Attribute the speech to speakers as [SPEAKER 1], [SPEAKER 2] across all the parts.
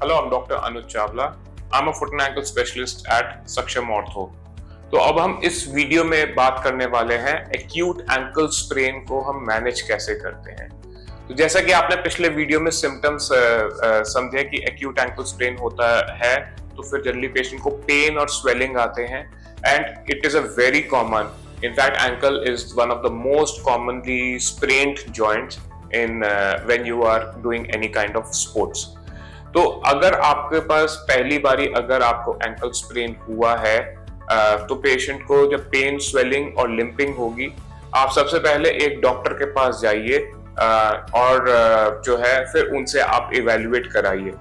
[SPEAKER 1] Hello, I'm Dr. Anuj Chawla. I'm a foot and ankle specialist at Saksham Ortho. तो अब हम इस video में बात करने वाले हैं एक्यूट एंकल स्प्रेन को हम मैनेज कैसे करते हैं। तो जैसा कि आपने पिछले वीडियो में सिम्टम्स समझे कि एक्यूट एंकल स्प्रेन होता है तो फिर जनरली पेशेंट को पेन और स्वेलिंग आते हैं and it is a very common, in fact ankle is one of the most commonly sprained joints in when you are doing any kind of sports. तो अगर आपके पास पहली बारी अगर आपको एंकल स्प्रेन हुआ है तो पेशेंट को जब पेन, स्वेलिंग और लिंपिंग होगी, आप सबसे पहले एक डॉक्टर के पास जाइए और जो है फिर उनसे आप इवेल्युएट कराइए।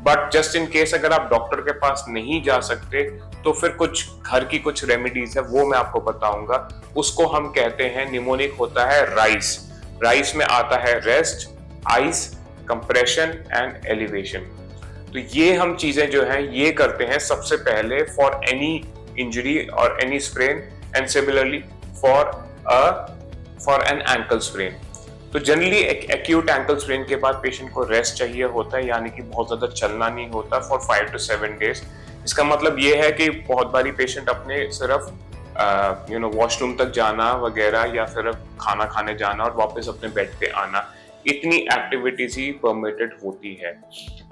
[SPEAKER 1] बट जस्ट इन केस अगर आप डॉक्टर के पास नहीं जा सकते तो फिर कुछ घर की कुछ रेमेडीज है वो मैं आपको बताऊंगा। उसको हम कहते हैं, निमोनिक होता है राइस। राइस में आता है rest, ice, compression and elevation. तो ये हम चीजें जो है ये करते हैं सबसे पहले फॉर एनी इंजरी और any sprain and similarly for an ankle sprain. तो जनरली एक्यूट एंकल स्प्रेन के बाद पेशेंट को रेस्ट चाहिए होता है, यानी कि बहुत ज्यादा चलना नहीं होता फॉर 5 to 7 days। इसका मतलब ये है कि बहुत बारी पेशेंट अपने सिर्फ वॉशरूम तक जाना वगैरह या फिर खाना खाने जाना और वापस अपने बेड पे आना, इतनी एक्टिविटीज ही परमिटेड होती है।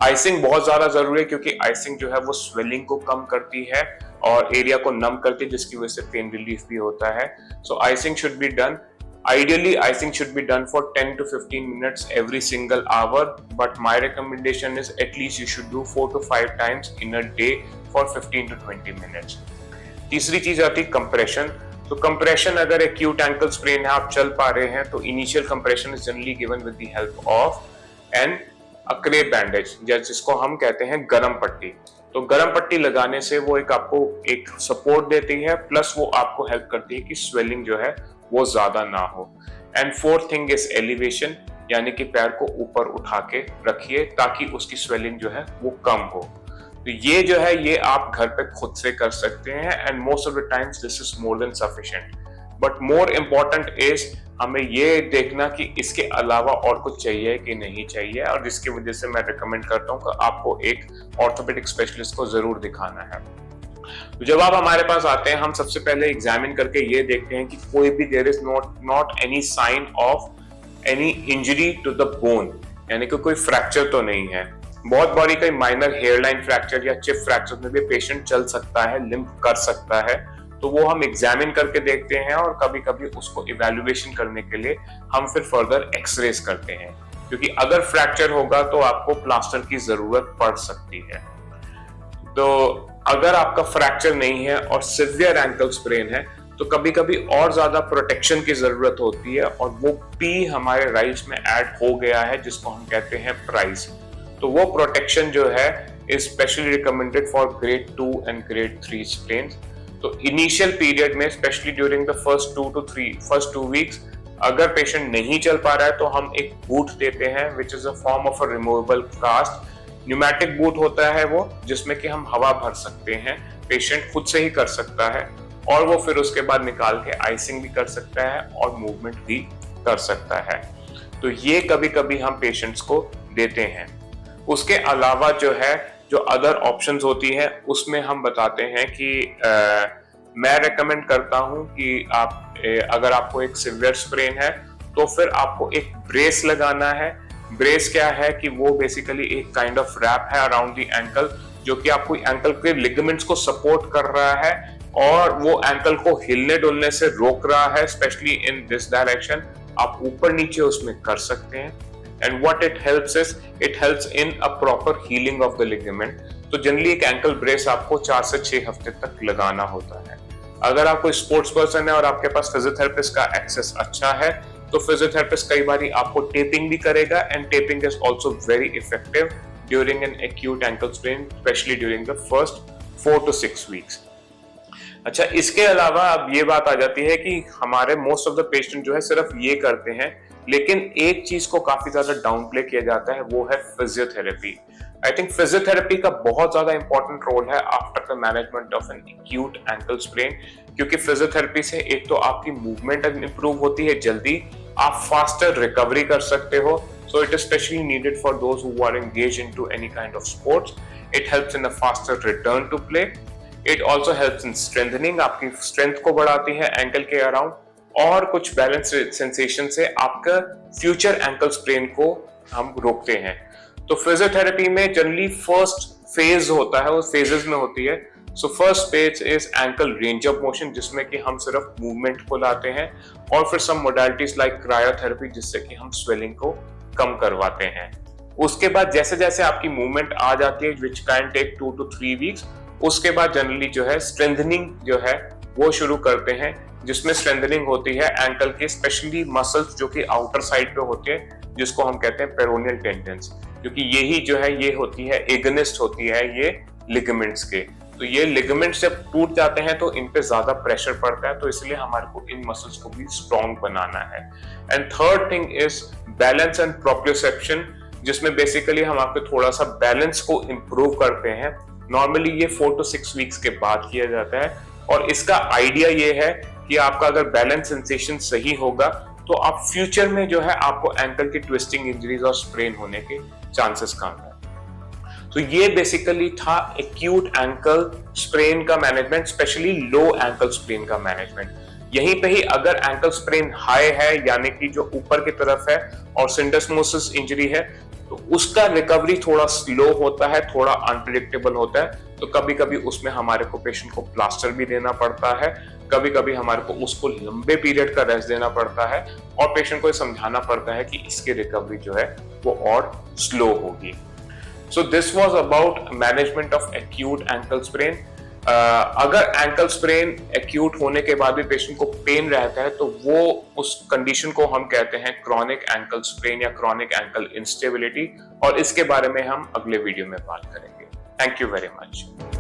[SPEAKER 1] आइसिंग बहुत ज्यादा जरूरी है क्योंकि आइसिंग जो है वो स्वेलिंग को कम करती है और एरिया को नम करती है, जिसकी वजह से पेन रिलीफ भी होता है। So icing should be done, ideally icing should be done for 10 to 15 minutes every single hour, but my recommendation is at least you should do 4 to 5 times in a day for 15 to 20 minutes। तीसरी चीज आती है compression. तो compression अगर acute ankle sprain है, आप चल पा रहे हैं, तो initial compression is generally given with the help of an crepe bandage, जिसको हम कहते हैं गरम पट्टी। तो गरम पट्टी लगाने से वो आपको एक सपोर्ट देती है, प्लस वो आपको हेल्प करती है कि स्वेलिंग जो है वो ज्यादा ना हो। And fourth thing is elevation, यानी कि पैर को ऊपर उठा के रखिए ताकि उसकी स्वेलिंग जो है वो कम हो। तो ये जो है ये आप घर पे खुद से कर सकते हैं and most of the times this is more than sufficient. But more important is हमें ये देखना कि इसके अलावा और कुछ चाहिए कि नहीं चाहिए, और जिसकी वजह से मैं रिकमेंड करता हूँ कि आपको एक ऑर्थोपेडिक स्पेशलिस्ट को जरूर दिखाना है। तो जब आप हमारे पास आते हैं, हम सबसे पहले एग्जामिन करके ये देखते हैं कि कोई भी there is not any sign of any injury to the bone, यानी कि कोई फ्रैक्चर तो नहीं है। बहुत बड़ी कोई माइनर हेयरलाइन फ्रैक्चर या चिप फ्रैक्चर में भी पेशेंट चल सकता है, लिम्प कर सकता है, तो वो हम एग्जामिन करके देखते हैं और कभी कभी उसको इवैल्यूएशन करने के लिए हम फिर फर्दर एक्सरेज करते हैं, क्योंकि अगर फ्रैक्चर होगा तो आपको प्लास्टर की जरूरत पड़ सकती है। तो अगर आपका फ्रैक्चर नहीं है और सिवियर एंकल स्प्रेन है तो कभी कभी और ज्यादा प्रोटेक्शन की जरूरत होती है, और वो पी हमारे राइस में ऐड हो गया है जिसको हम कहते हैं प्राइस। तो वो प्रोटेक्शन जो है is specially recommended for grade 2 and grade 3 sprains. तो इनिशियल पीरियड में specially during the first 2 weeks अगर पेशेंट नहीं चल पा रहा है तो हम एक बूट देते हैं which is a form of a removable cast. Pneumatic boot होता है वो, जिसमें कि हम हवा भर सकते हैं, पेशेंट खुद से ही कर सकता है, और वो फिर उसके बाद निकाल के आइसिंग भी कर सकता है और मूवमेंट भी कर सकता है। तो ये कभी कभी हम पेशेंट्स को देते हैं। उसके अलावा जो है जो अदर ऑप्शंस होती है उसमें हम बताते हैं कि मैं रेकमेंड करता हूं कि आप अगर आपको एक सिवियर स्प्रेन है तो फिर आपको एक ब्रेस लगाना है। ब्रेस क्या है कि वो बेसिकली एक काइंड ऑफ रैप है अराउंड द एंकल, जो कि आपको एंकल के लिगामेंट्स को सपोर्ट कर रहा है और वो एंकल को हिलने डुलने से रोक रहा है, स्पेशली इन दिस डायरेक्शन। आप ऊपर नीचे उसमें कर सकते हैं and what it helps is it helps in a proper healing of the ligament. तो जनरली एक एंकल ब्रेस आपको 4 से 6 हफ्ते तक लगाना होता है। अगर आप कोई स्पोर्ट्स पर्सन है और आपके पास फिजियोथेरेपिस्ट का एक्सेस अच्छा है तो फिजियोथेरेपिस्ट कई बार आपको टेपिंग भी करेगा, and taping is also very effective during an acute ankle sprain, specially during the first 4 to 6 weeks. अच्छा, इसके अलावा अब ये बात आ जाती है कि हमारे मोस्ट ऑफ द पेशेंट जो है सिर्फ ये करते हैं, लेकिन एक चीज को काफी ज्यादा डाउन प्ले किया जाता है, वो है फिजियोथेरेपी। आई थिंक फिजियोथेरेपी का बहुत ज्यादा इंपॉर्टेंट रोल है after the management of N acute ankle sprain, क्योंकि फिजियोथेरेपी से एक तो आपकी मूवमेंट इंप्रूव होती है जल्दी, आप फास्टर रिकवरी कर सकते हो, So it is especially needed for those who are engaged into any kind of sports. It helps in a faster return to play. It also helps in strengthening, आपकी strength को बढ़ाती है ankle के around, और कुछ balance sensation से आपका future ankle sprain को हम रोकते हैं। तो फिजियोथेरेपी में जनरली फर्स्ट फेज होता है, वो फेजेस में होती है। So first phase is ankle range of motion, जिसमें कि हम सिर्फ मूवमेंट को लाते हैं, और फिर सम मोडालिटीज लाइक क्रायोथेरेपी, जिससे कि हम स्वेलिंग को कम करवाते हैं। उसके बाद जैसे जैसे आपकी मूवमेंट आ जाती है, which can take 2 to 3 weeks, उसके बाद जनरली जो है स्ट्रेंथनिंग जो है वो शुरू करते हैं, जिसमें स्ट्रेंथनिंग होती है एंकल के स्पेशली मसल्स जो कि आउटर साइड पे होते हैं, जिसको हम कहते हैं पेरोनियल टेंडेंस, क्योंकि यही जो है ये होती है एगनिस्ट होती है ये लिगामेंट्स के। तो ये लिगामेंट्स जब टूट जाते हैं तो इन पे ज्यादा प्रेशर पड़ता है, तो इसलिए हमारे को इन मसल्स को भी स्ट्रॉन्ग बनाना है। And third thing is balance and proprioception, जिसमें बेसिकली हम आपको थोड़ा सा बैलेंस को इम्प्रूव करते हैं। नॉर्मली ये 4 to 6 वीक्स के बाद किया जाता है, और इसका आइडिया ये है कि आपका अगर बैलेंस सेंसेशन सही होगा तो आप फ्यूचर में जो है आपको एंकल की ट्विस्टिंग इंजरीज और स्प्रेन होने के चांसेस कम है। तो ये बेसिकली था एक्यूट एंकल स्प्रेन का मैनेजमेंट, स्पेशली लो एंकल स्प्रेन का मैनेजमेंट। यहीं पे ही अगर एंकल स्प्रेन हाई है, यानी कि जो ऊपर की तरफ है, और सिंडेस्मोसिस इंजरी है, तो उसका रिकवरी थोड़ा स्लो होता है, थोड़ा अनप्रिडिक्टेबल होता है। तो कभी कभी उसमें हमारे को पेशेंट को प्लास्टर भी देना पड़ता है, कभी कभी हमारे को उसको लंबे पीरियड का रेस्ट देना पड़ता है, और पेशेंट को समझाना पड़ता है कि इसकी रिकवरी जो है वो और स्लो होगी। So this was about management of acute ankle sprain. अगर एंकल स्प्रेन एक्यूट होने के बाद भी पेशेंट को पेन रहता है, तो वो उस कंडीशन को हम कहते हैं क्रॉनिक एंकल स्प्रेन या क्रॉनिक एंकल इंस्टेबिलिटी, और इसके बारे में हम अगले वीडियो में बात करेंगे। Thank you very much.